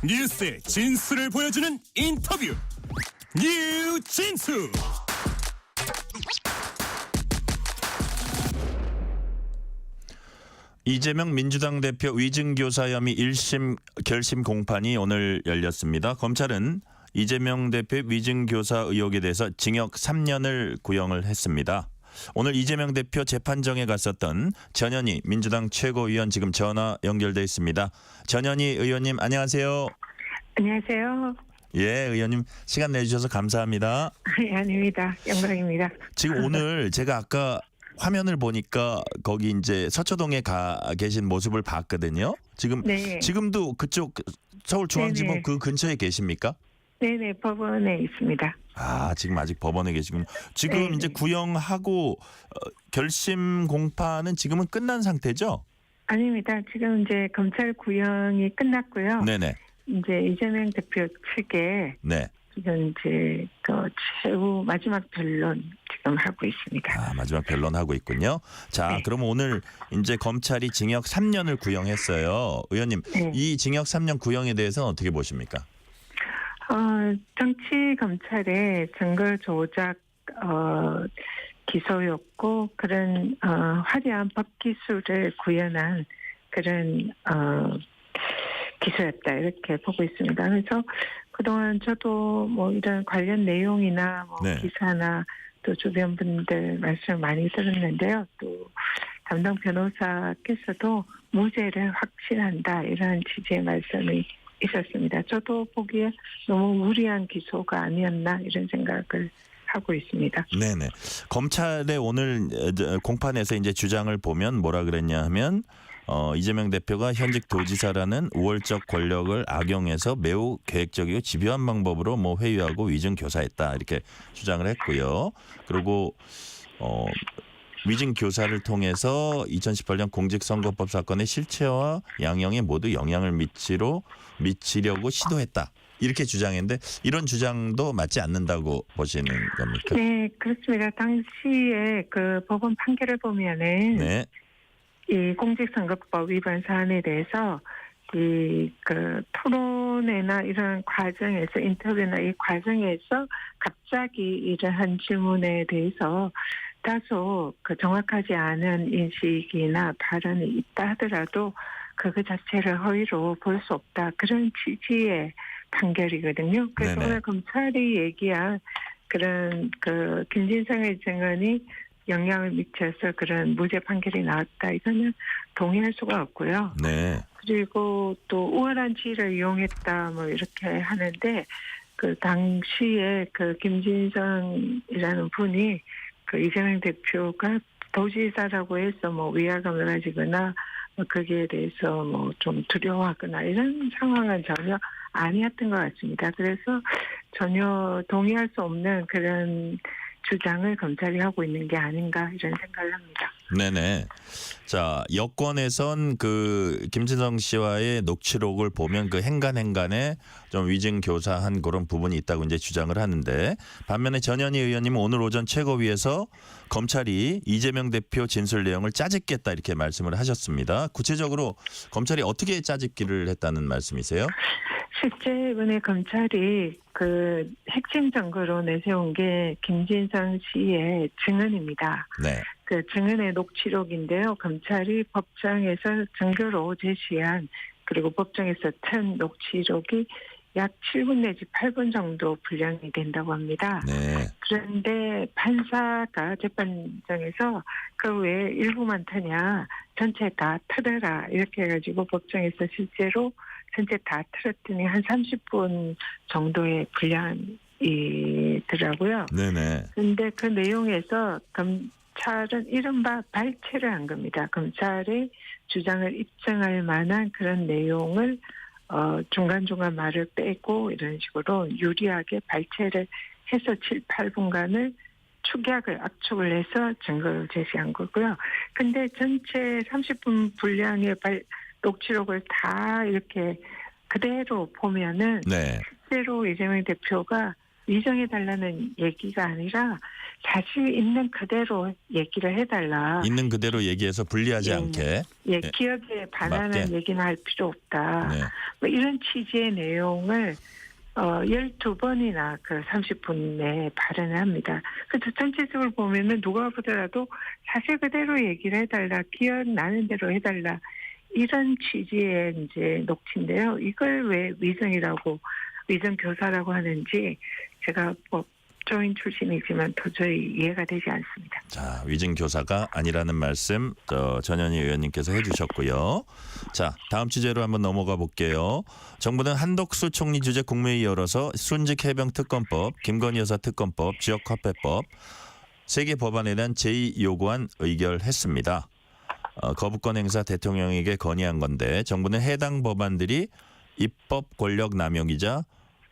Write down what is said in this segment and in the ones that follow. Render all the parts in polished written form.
뉴스의 진수를 보여주는 인터뷰 뉴진수. 이재명 민주당 대표 위증교사 혐의 1심 결심 공판이 오늘 열렸습니다. 검찰은 이재명 대표 위증교사 의혹에 대해서 징역 3년을 구형을 했습니다. 오늘 이재명 대표 재판정에 갔었던 전현희 민주당 최고위원 지금 전화 연결돼 있습니다. 전현희 의원님 안녕하세요. 안녕하세요. 예, 의원님 시간 내주셔서 감사합니다. 아닙니다. 영광입니다. 지금 오늘 제가 아까 화면을 보니까 거기 이제 서초동에 가 계신 모습을 봤거든요. 네. 지금도 그쪽 서울중앙지법 네네. 그 근처에 계십니까? 네네, 법원에 있습니다. 아, 지금 아직 법원에 계시군요. 지금 네네. 이제 구형하고 결심 공판은 지금은 끝난 상태죠? 아닙니다. 지금 이제 검찰 구형이 끝났고요. 네네. 이제 이재명 대표 측에 네. 지금 이제 그 최후 마지막 변론 지금 하고 있습니다. 아, 마지막 변론하고 있군요. 자, 네. 그럼 오늘 이제 검찰이 징역 3년을 구형했어요. 의원님, 네. 이 징역 3년 구형에 대해서는 어떻게 보십니까? 정치 검찰의 증거 조작 기소였고 그런 화려한 법 기술을 구현한 그런 기소였다 이렇게 보고 있습니다. 그래서 그동안 저도 뭐 이런 관련 내용이나 뭐 네. 기사나 또 주변 분들 말씀 많이 들었는데요. 또 담당 변호사께서도 무죄를 확신한다 이런 취지의 말씀이 있었습니다. 저도 보기에 너무 무리한 기소가 아니었나 이런 생각을 하고 있습니다. 네네. 검찰의 오늘 공판에서 이제 주장을 보면 뭐라 그랬냐 하면 이재명 대표가 현직 도지사라는 우월적 권력을 악용해서 매우 계획적이고 집요한 방법으로 뭐 회유하고 위증 교사했다 이렇게 주장을 했고요. 그리고 위증 교사를 통해서 2018년 공직선거법 사건의 실체와 양형에 모두 영향을 미치려고 시도했다. 이렇게 주장했는데 이런 주장도 맞지 않는다고 보시는 겁니까? 네, 그렇습니다. 당시에 그 법원 판결을 보면은 네. 이 공직선거법 위반 사안에 대해서 그 토론회나 이런 과정에서 인터뷰나 이 과정에서 갑자기 이러한 질문에 대해서 다소 그 정확하지 않은 인식이나 발언이 있다 하더라도 그거 자체를 허위로 볼 수 없다. 그런 취지의 판결이거든요. 그래서 네네. 오늘 검찰이 얘기한 그런 그 김진성의 증언이 영향을 미쳐서 그런 무죄 판결이 나왔다. 이거는 동의할 수가 없고요. 네. 그리고 또 우월한 지위를 이용했다 뭐 이렇게 하는데 그 당시에 그 김진성이라는 분이 그 이재명 대표가 도지사라고 해서 뭐 위화감을 가지거나 뭐 거기에 대해서 뭐 좀 두려워하거나 이런 상황은 전혀 아니었던 것 같습니다. 그래서 전혀 동의할 수 없는 그런 주장을 검찰이 하고 있는 게 아닌가 이런 생각을 합니다. 네네. 자, 여권에선 그 김진성 씨와의 녹취록을 보면 그 행간에 좀 위증 교사한 그런 부분이 있다고 이제 주장을 하는데 반면에 전현희 의원님은 오늘 오전 최고위에서 검찰이 이재명 대표 진술 내용을 짜집겠다 이렇게 말씀을 하셨습니다. 구체적으로 검찰이 어떻게 짜집기를 했다는 말씀이세요? 실제 이번에 검찰이 그 핵심 증거로 내세운 게 김진성 씨의 증언입니다. 네. 그 증언의 녹취록인데요. 검찰이 법정에서 증거로 제시한 그리고 법정에서 튼 녹취록이 약 7분 내지 8분 정도 분량이 된다고 합니다. 네. 그런데 판사가 재판정에서 그 외에 일부만 트냐 전체 다 틀어라 이렇게 해가지고 법정에서 실제로 전체 다 틀었더니 한 30분 정도의 분량이더라고요. 네네. 그런데 그 내용에서 검찰은 이른바 발췌를 한 겁니다. 검찰의 주장을 입증할 만한 그런 내용을 중간중간 말을 빼고 이런 식으로 유리하게 발췌를 해서 7, 8분간을 축약을 압축을 해서 증거를 제시한 거고요. 근데 전체 30분 분량의 녹취록을 다 이렇게 그대로 보면은 네. 실제로 이재명 대표가 위정해달라는 얘기가 아니라 사실 있는 그대로 얘기를 해달라. 있는 그대로 얘기해서 불리하지 예. 않게. 예, 기업에 반하는 맞게. 얘기는 할 필요 없다. 네. 뭐 이런 취지의 내용을 12번이나 그 30분 내에 발언을 합니다. 그래서 전체적으로 보면은 누가 보더라도 사실 그대로 얘기를 해달라, 기억나는 대로 해달라, 이런 취지의 이제 녹취인데요. 이걸 왜 위정교사라고 하는지 제가 법조인 출신이지만 도저히 이해가 되지 않습니다. 자, 위증교사가 아니라는 말씀 전현희 의원님께서 해주셨고요. 자, 다음 주제로 한번 넘어가 볼게요. 정부는 한덕수 총리 주재 국무회의 열어서 순직 해병 특검법, 김건희 여사 특검법, 지역화폐법 3개 법안에 대한 제의 요구안 의결했습니다. 거부권 행사 대통령에게 건의한 건데 정부는 해당 법안들이 입법 권력 남용이자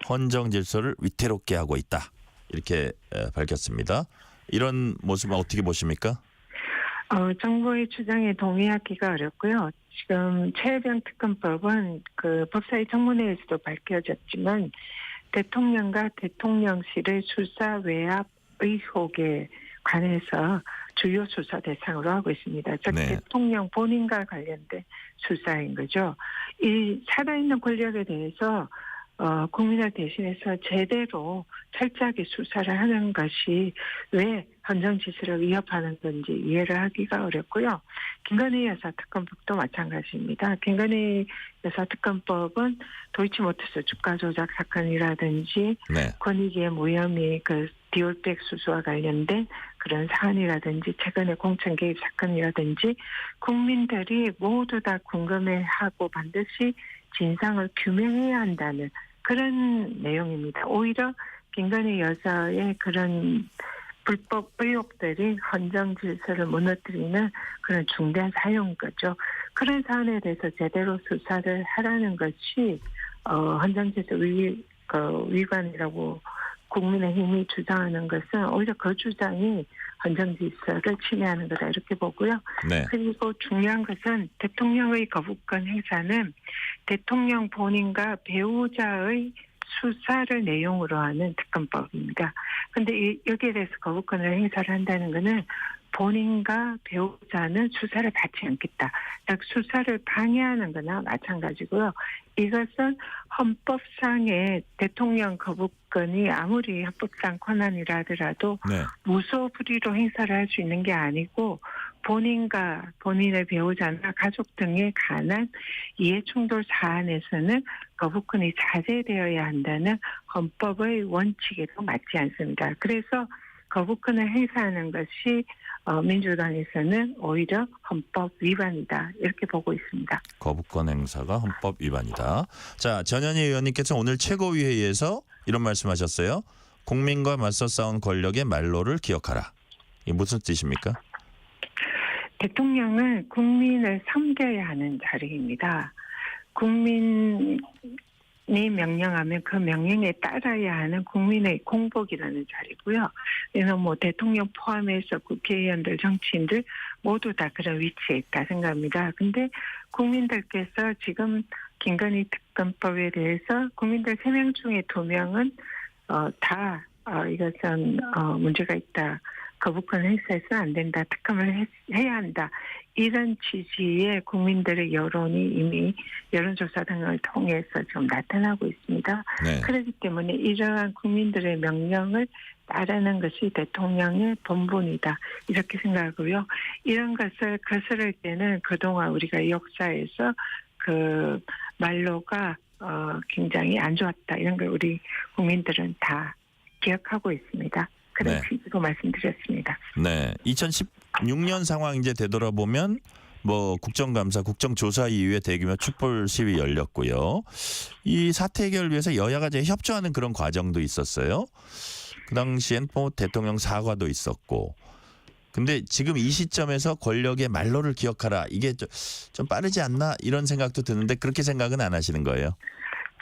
헌정 질서를 위태롭게 하고 있다. 이렇게 밝혔습니다. 이런 모습은 어떻게 보십니까? 정부의 주장에 동의하기가 어렵고요. 지금 최혜병 특검법은 그 법사위 청문회에서도 밝혀졌지만 대통령과 대통령실의 수사 외압 의혹에 관해서 주요 수사 대상으로 하고 있습니다. 즉 네. 대통령 본인과 관련된 수사인 거죠. 이 살아있는 권력에 대해서 국민을 대신해서 제대로 철저하게 수사를 하는 것이 왜 헌정 질서를 위협하는 건지 이해를 하기가 어렵고요. 김건희 여사 특검법도 마찬가지입니다. 김건희 여사 특검법은 도이치모터스 주가 조작 사건이라든지 네. 권익위의 무혐의 그 디올백 수수와 관련된 그런 사안이라든지 최근의 공천 개입 사건이라든지 국민들이 모두 다 궁금해하고 반드시 진상을 규명해야 한다는 그런 내용입니다. 오히려 김건희 여사의 그런 불법 의혹들이 헌정 질서를 무너뜨리는 그런 중대한 사유인 거죠. 그런 사안에 대해서 제대로 수사를 하라는 것이 헌정 질서 위반이라고 국민의힘이 주장하는 것은 오히려 그 주장이 헌정 질서를 침해하는 거다 이렇게 보고요. 네. 그리고 중요한 것은 대통령의 거부권 행사는 대통령 본인과 배우자의 수사를 내용으로 하는 특검법입니다. 그런데 여기에 대해서 거부권을 행사를 한다는 것은 본인과 배우자는 수사를 받지 않겠다. 즉 수사를 방해하는 거나 마찬가지고요. 이것은 헌법상의 대통령 거부권이 아무리 헌법상 권한이라 하더라도 네. 무소불위로 행사를 할 수 있는 게 아니고 본인과 본인의 배우자나 가족 등에 관한 이해충돌 사안에서는 거부권이 자제되어야 한다는 헌법의 원칙에도 맞지 않습니다. 그래서 거부권을 행사하는 것이 민주당에서는 오히려 헌법 위반이다 이렇게 보고 있습니다. 거부권 행사가 헌법 위반이다. 자, 전현희 의원님께서 오늘 최고위회의에서 이런 말씀하셨어요. 국민과 맞서 싸운 권력의 말로를 기억하라. 이게 무슨 뜻입니까? 대통령은 국민을 섬겨야 하는 자리입니다. 국민이 명령하면 그 명령에 따라야 하는 국민의 공복이라는 자리고요. 그래서 대통령 포함해서 국회의원들, 정치인들 모두 다 그런 위치에 있다 생각합니다. 근데 국민들께서 지금 김건희 특검법에 대해서 국민들 3명 중에 2명은 다 이것은 문제가 있다. 거부권 행사해서는 안 된다. 특검을 해야 한다. 이런 취지의 국민들의 여론이 이미 여론조사 등을 통해서 지금 나타나고 있습니다. 네. 그렇기 때문에 이러한 국민들의 명령을 따르는 것이 대통령의 본분이다. 이렇게 생각하고요. 이런 것을 거스를 때는 그동안 우리가 역사에서 그 말로가 굉장히 안 좋았다. 이런 걸 우리 국민들은 다 기억하고 있습니다. 그런 네. 취지로 말씀드렸습니다. 네. 2016년 상황 이제 되돌아보면 국정감사, 국정조사 이후에 대규모 촛불 시위 열렸고요. 이 사태 해결을 위해서 여야가 이제 협조하는 그런 과정도 있었어요. 그 당시엔 대통령 사과도 있었고. 근데 지금 이 시점에서 권력의 말로를 기억하라. 이게 좀 빠르지 않나 이런 생각도 드는데 그렇게 생각은 안 하시는 거예요?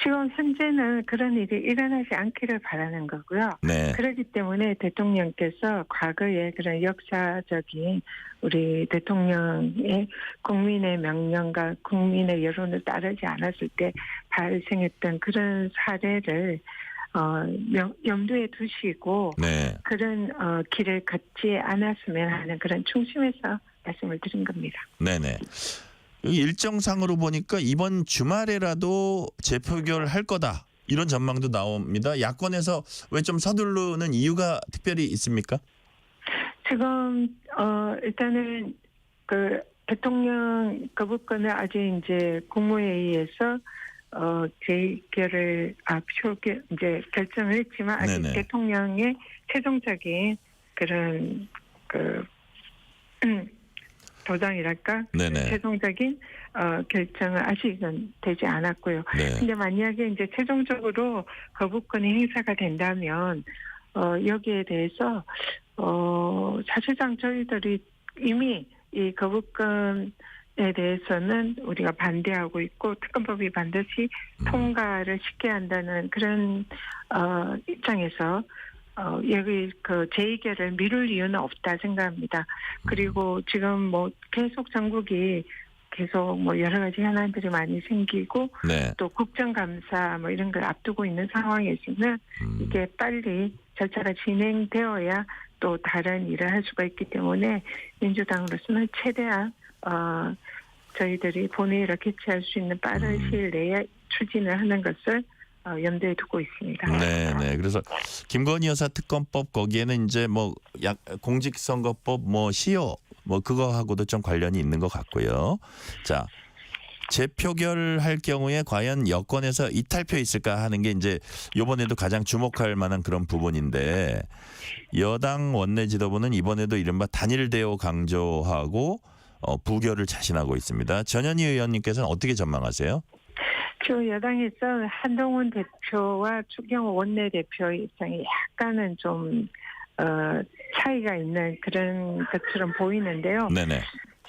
지금 현재는 그런 일이 일어나지 않기를 바라는 거고요. 네. 그렇기 때문에 대통령께서 과거에 그런 역사적인 우리 대통령의 국민의 명령과 국민의 여론을 따르지 않았을 때 발생했던 그런 사례를 염두에 두시고 네. 그런 길을 걷지 않았으면 하는 그런 중심에서 말씀을 드린 겁니다. 네네. 여기 일정상으로 보니까 이번 주말에라도 재표결할 거다. 이런 전망도 나옵니다. 야권에서 왜 좀 서두르는 이유가 특별히 있습니까? 지금 일단은 그 대통령 거부권을 아직 이제 국무회의에서 재결을 표결 이제 결정을 했지만 아직 네네. 대통령의 최종적인 그런 그 도장이랄까 네네. 최종적인 결정은 아직은 되지 않았고요. 네. 근데 만약에 이제 최종적으로 거부권이 행사가 된다면 여기에 대해서 사실상 저희들이 이미 이 거부권에 대해서는 우리가 반대하고 있고 특검법이 반드시 통과를 시켜야 한다는 그런 입장에서 여기 그 재의결을 미룰 이유는 없다 생각합니다. 그리고 지금 뭐 계속 전국이 계속 뭐 여러 가지 현안들이 많이 생기고 네. 또 국정감사 뭐 이런 걸 앞두고 있는 상황에서는 이게 빨리 절차가 진행되어야 또 다른 일을 할 수가 있기 때문에 민주당으로서는 최대한 저희들이 본회의를 개최할 수 있는 빠른 시일 내에 추진을 하는 것을 염두에 두고 있습니다. 네네. 그래서 김건희 여사 특검법 거기에는 이제 뭐 공직선거법 뭐 시효 뭐 그거하고도 좀 관련이 있는 것 같고요. 자, 재표결할 경우에 과연 여권에서 이탈표 있을까 하는 게 이제 이번에도 가장 주목할 만한 그런 부분인데 여당 원내 지도부는 이번에도 이른바 단일 대우 강조하고 부결을 자신하고 있습니다. 전현희 의원님께서는 어떻게 전망하세요? 저 여당에서 한동훈 대표와 추경호 원내대표의 입장이 약간은 좀 차이가 있는 그런 것처럼 보이는데요. 네네.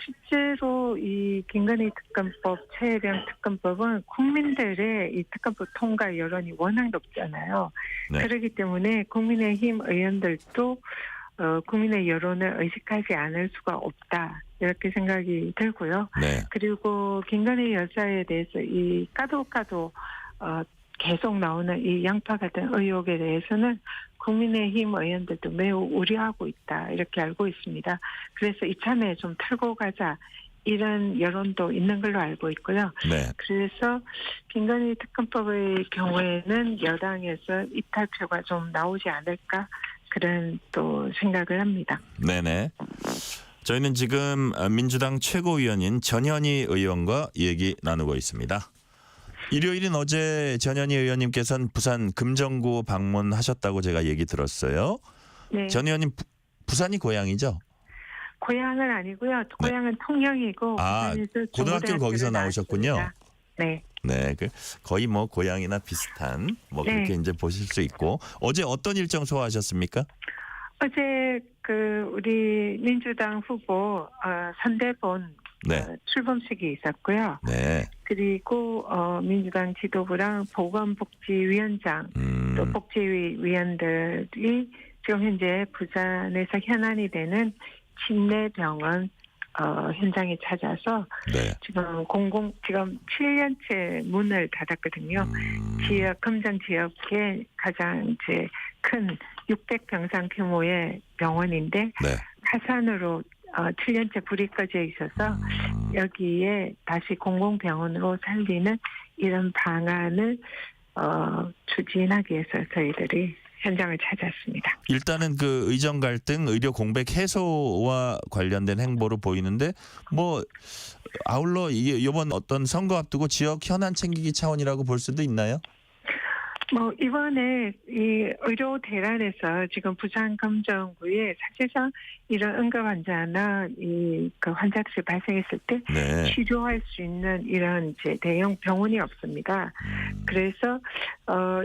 실제로 이 김건희 특검법, 최혜령 특검법은 국민들의 이 특검법 통과 여론이 워낙 높잖아요. 네. 그렇기 때문에 국민의힘 의원들도 국민의 여론을 의식하지 않을 수가 없다. 이렇게 생각이 들고요. 네. 그리고 김건희 여사에 대해서 이 까도 계속 나오는 이 양파 같은 의혹에 대해서는 국민의힘 의원들도 매우 우려하고 있다. 이렇게 알고 있습니다. 그래서 이참에 좀 털고 가자. 이런 여론도 있는 걸로 알고 있고요. 네. 그래서 김건희 특검법의 경우에는 여당에서 이탈표가 좀 나오지 않을까 그런 또 생각을 합니다. 네네. 저희는 지금 민주당 최고위원인 전현희 의원과 얘기 나누고 있습니다. 일요일인 어제 전현희 의원님께서는 부산 금정구 방문하셨다고 제가 얘기 들었어요. 네. 전 의원님 부산이 고향이죠? 고향은 아니고요. 고향은 통영이고 부산에서 고등학교를 거기서 나오셨군요. 나왔습니다. 네. 네, 거의 뭐 고향이나 비슷한 뭐 네. 그렇게 이제 보실 수 있고 어제 어떤 일정 소화하셨습니까? 어제 그 우리 민주당 후보 선대본 네. 출범식이 있었고요. 네. 그리고 민주당 지도부랑 보건복지위원장 또 복지위 위원들이 지금 현재 부산에서 현안이 되는 침례병원 현장에 찾아서 네. 지금 지금 7년째 문을 닫았거든요. 지역 금정 지역의 가장 이제 큰 600병상 규모의 병원인데 네. 화산으로 7년째 불이 꺼져 있어서 여기에 다시 공공병원으로 살리는 이런 방안을 추진하기 위해서 저희들이 현장을 찾았습니다. 일단은 그 의정 갈등, 의료 공백 해소와 관련된 행보로 보이는데 뭐 아울러 이번 어떤 선거 앞두고 지역 현안 챙기기 차원이라고 볼 수도 있나요? 뭐 이번에 이 의료 대란에서 지금 부산 금정구에 사실상 이런 응급 환자나 그 환자들이 발생했을 때 네. 치료할 수 있는 이런 이제 대형 병원이 없습니다. 그래서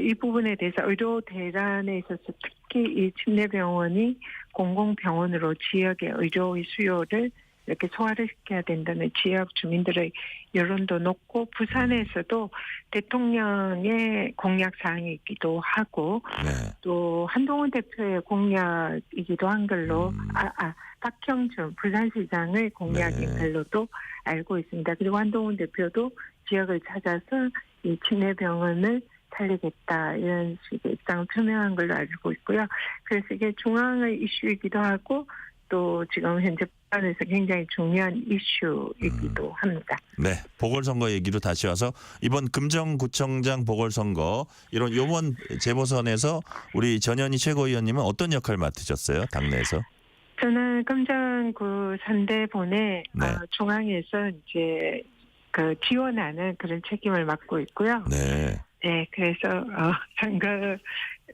이 부분에 대해서 의료 대란에 있어서 특히 이 침례병원이 공공병원으로 지역의 의료의 수요를 이렇게 소화를 시켜야 된다는 지역 주민들의 여론도 높고 부산에서도 대통령의 공약 사항이기도 하고 네. 또 한동훈 대표의 공약이기도 한 걸로 박형준 부산시장의 공약인 네. 걸로도 알고 있습니다. 그리고 한동훈 대표도 지역을 찾아서 이 침례병원을 살리겠다 이런 식의 입장을 표명한 걸로 알고 있고요. 그래서 이게 중앙의 이슈이기도 하고 또 지금 현재 북한에서 굉장히 중요한 이슈이기도 합니다. 네, 보궐선거 얘기로 다시 와서 이번 금정구청장 보궐선거 이번 재보선에서 우리 전현희 최고위원님은 어떤 역할 맡으셨어요? 당내에서? 저는 금정구 선대본에 네. 중앙에서 이제 그 지원하는 그런 책임을 맡고 있고요. 네. 네, 그래서 선거를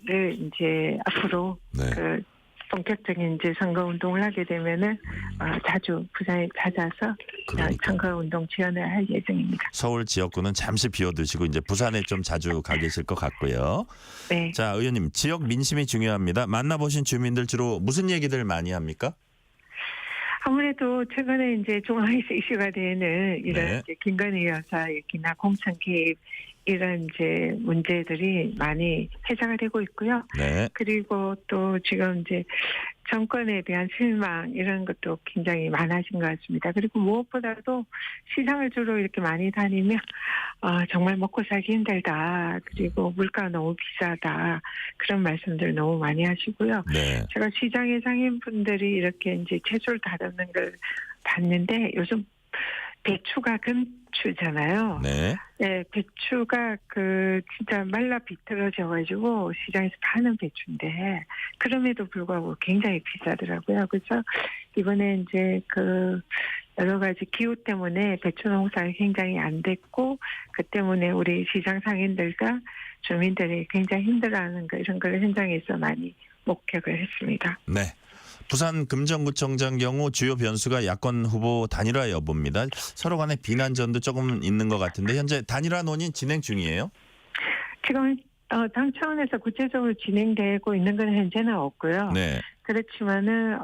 이제 앞으로 네. 그 본격적인 이제 선거 운동을 하게 되면은 자주 부산에 찾아서 그러니까. 선거 운동 지원을 할 예정입니다. 서울 지역구는 잠시 비워두시고 이제 부산에 좀 자주 가 계실 것 같고요. 네. 자, 의원님 지역 민심이 중요합니다. 만나보신 주민들 주로 무슨 얘기들 많이 합니까? 아무래도 최근에 이제 중앙에서 이슈가 되는 이런 네. 이제 김건희 여사 얘기나 공천 개입 이런 이제 문제들이 많이 회자가 되고 있고요. 네. 그리고 또 지금 이제 정권에 대한 실망 이런 것도 굉장히 많아진 것 같습니다. 그리고 무엇보다도 시장을 주로 이렇게 많이 다니면 정말 먹고 살기 힘들다. 그리고 물가가 너무 비싸다. 그런 말씀들 너무 많이 하시고요. 네. 제가 시장의 상인분들이 이렇게 이제 채소를 다듬는 걸 봤는데 요즘 배추가 금추잖아요. 네. 네, 배추가 진짜 말라 비틀어져가지고 시장에서 파는 배추인데 그럼에도 불구하고 굉장히 비싸더라고요. 그래서 이번에 이제 여러 가지 기후 때문에 배추 농사가 굉장히 안 됐고 그 때문에 우리 시장 상인들과 주민들이 굉장히 힘들어하는 이런 걸 현장에서 많이 목격을 했습니다. 네. 부산 금정구청장 경우 주요 변수가 야권 후보 단일화 여부입니다. 서로 간의 비난전도 조금 있는 것 같은데 현재 단일화 논의 진행 중이에요? 지금 당 차원에서 구체적으로 진행되고 있는 건 현재는 없고요. 네. 그렇지만은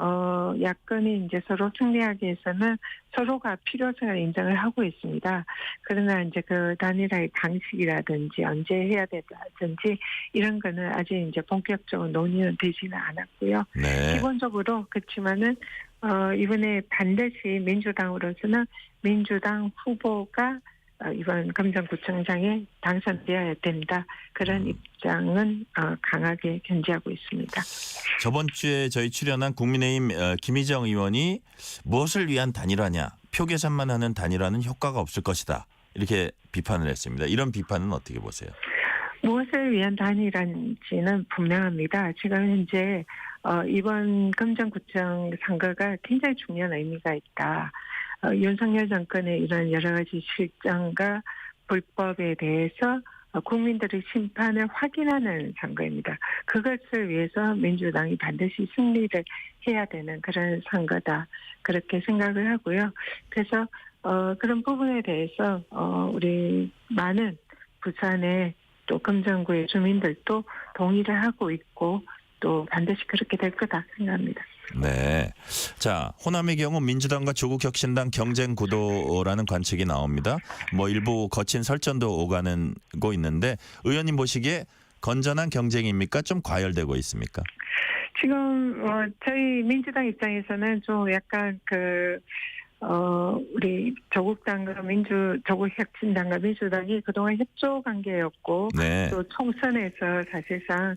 야권이 이제 서로 승리하기 위해서는 서로가 필요성을 인정을 하고 있습니다. 그러나 이제 단일화의 방식이라든지 언제 해야 되든지 이런 거는 아직 이제 본격적으로 논의는 되지는 않았고요. 네. 기본적으로 그렇지만은 이번에 반드시 민주당으로서는 민주당 후보가 이번 금정구청장에 당선되어야 된다. 그런 입장은 강하게 견지하고 있습니다. 저번 주에 저희 출연한 국민의힘 김희정 의원이 무엇을 위한 단일화냐. 표 계산만 하는 단일화는 효과가 없을 것이다. 이렇게 비판을 했습니다. 이런 비판은 어떻게 보세요? 무엇을 위한 단일화인지는 분명합니다. 지금 현재 이번 금정구청 선거가 굉장히 중요한 의미가 있다. 윤석열 정권의 이런 여러 가지 실정과 불법에 대해서 국민들의 심판을 확인하는 선거입니다. 그것을 위해서 민주당이 반드시 승리를 해야 되는 그런 선거다. 그렇게 생각을 하고요. 그래서 그런 부분에 대해서 우리 많은 부산의 또 금정구의 주민들도 동의를 하고 있고 또 반드시 그렇게 될 거다 생각합니다. 네. 자, 호남의 경우 민주당과 조국혁신당 경쟁 구도라는 관측이 나옵니다. 일부 거친 설전도 오가고 있는데 의원님 보시기에 건전한 경쟁입니까? 좀 과열되고 있습니까? 지금 저희 민주당 입장에서는 좀 약간 우리 조국당과 조국혁신당과 민주당이 그동안 협조 관계였고 네. 또 총선에서 사실상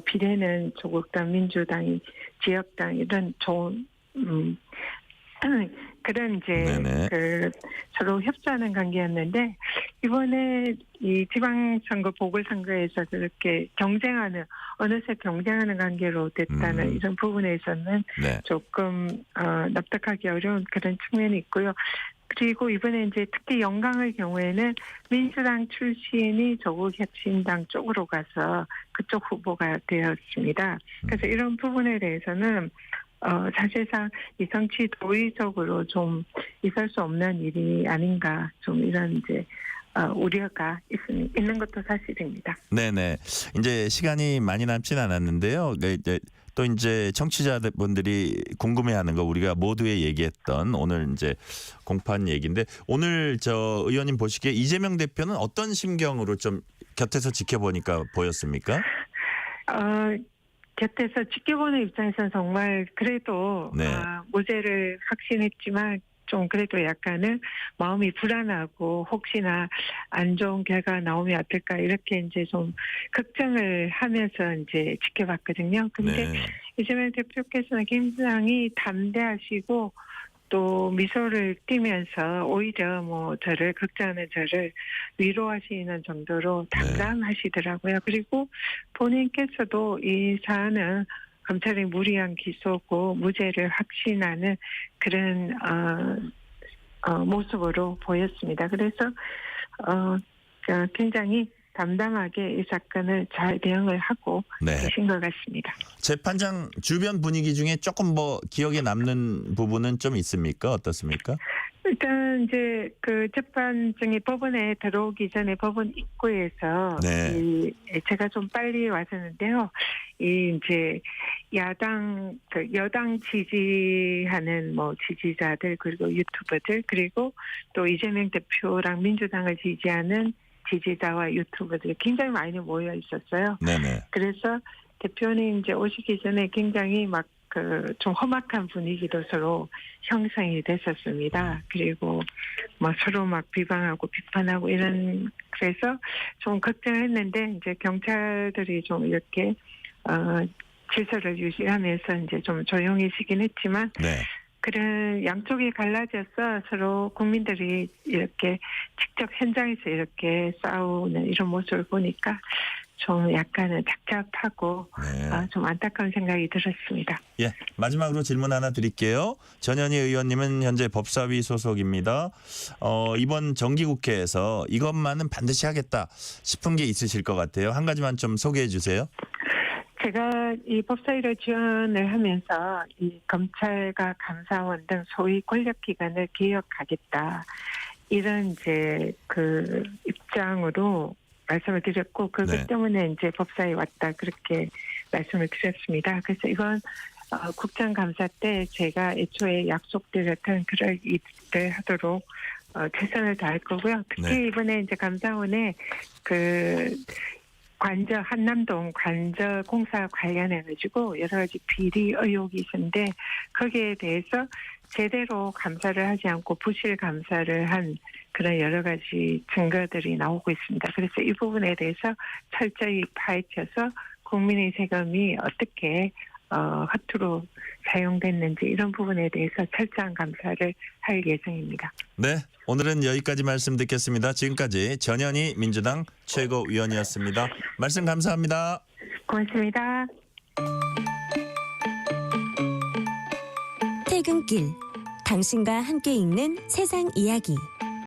비례는 조국당, 민주당이 지역당 이런 좋은 그런 이제 서로 협조하는 관계였는데 이번에 이 지방선거 보궐선거에서 그렇게 어느새 경쟁하는 관계로 됐다는 이런 부분에서는 네. 조금 납득하기 어려운 그런 측면이 있고요. 그리고 이번에 이제 특히 영광의 경우에는 민주당 출신이 조국혁신당 쪽으로 가서 그쪽 후보가 되었습니다. 그래서 이런 부분에 대해서는 사실상 이 정치 도의적으로 좀 있을 수 없는 일이 아닌가 좀 이런 이제 우려가 있는 것도 사실입니다. 네네. 이제 시간이 많이 남진 않았는데요. 또 이제 청취자분들이 궁금해하는 거 우리가 모두에 얘기했던 오늘 이제 공판 얘기인데 오늘 의원님 보시기에 이재명 대표는 어떤 심경으로 좀 곁에서 지켜보니까 보였습니까? 곁에서 지켜보는 입장에서는 정말 그래도 네. 무죄를 확신했지만 좀 그래도 약간은 마음이 불안하고 혹시나 안 좋은 결과가 나오면 어떨까 이렇게 이제 좀 걱정을 하면서 이제 지켜봤거든요. 근데 네. 이재명 대표께서는 굉장히 담대하시고 또 미소를 띠면서 오히려 뭐 저를 걱정하는 저를 위로하시는 정도로 담담하시더라고요. 그리고 본인께서도 이 사안은 검찰의 무리한 기소고 무죄를 확신하는 그런 모습으로 보였습니다. 그래서 굉장히 담담하게 이 사건을 잘 대응을 하고 네. 계신 것 같습니다. 재판장 주변 분위기 중에 조금 뭐 기억에 남는 부분은 좀 있습니까? 어떻습니까? 일단 이제 그 재판정이 법원에 들어오기 전에 법원 입구에서 네. 제가 좀 빨리 왔었는데요. 이 이제 여당 지지하는 뭐 지지자들 그리고 유튜버들 그리고 또 이재명 대표랑 민주당을 지지하는 지지자와 유튜버들이 굉장히 많이 모여 있었어요. 네네. 그래서 대표님 이제 오시기 전에 굉장히 막 좀 험악한 분위기도 서로 형성이 됐었습니다. 그리고 뭐 서로 막 비방하고 비판하고 이런 그래서 좀 걱정했는데 이제 경찰들이 좀 이렇게 질서를 유지하면서 이제 좀 조용해지긴 했지만 네. 그런 양쪽이 갈라져서 서로 국민들이 이렇게 직접 현장에서 이렇게 싸우는 이런 모습을 보니까 좀 약간은 착잡하고 네. 좀 안타까운 생각이 들었습니다. 예, 마지막으로 질문 하나 드릴게요. 전현희 의원님은 현재 법사위 소속입니다. 이번 정기국회에서 이것만은 반드시 하겠다 싶은 게 있으실 것 같아요. 한 가지만 좀 소개해 주세요. 제가 이 법사위를 지원을 하면서 이 검찰과 감사원 등 소위 권력기관을 개혁하겠다 이런 이제 그 입장으로 말씀을 드렸고 그것 네. 때문에 이제 법사위에 왔다 그렇게 말씀을 드렸습니다. 그래서 이건 국정감사 때 제가 애초에 약속드렸던 그럴 일을 하도록 최선을 다할 거고요. 특히 네. 이번에 이제 감사원에 그 한남동 관저 공사 관련해 가지고 여러 가지 비리 의혹이 있는데 거기에 대해서 제대로 감사를 하지 않고 부실 감사를 한 그런 여러 가지 증거들이 나오고 있습니다. 그래서 이 부분에 대해서 철저히 파헤쳐서 국민의 세금이 어떻게 허투루 사용됐는지 이런 부분에 대해서 철저한 감사를 할 예정입니다. 네, 오늘은 여기까지 말씀 듣겠습니다. 지금까지 전현희 민주당 최고위원이었습니다. 말씀 감사합니다. 고맙습니다. 퇴근길, 당신과 함께 읽는 세상 이야기.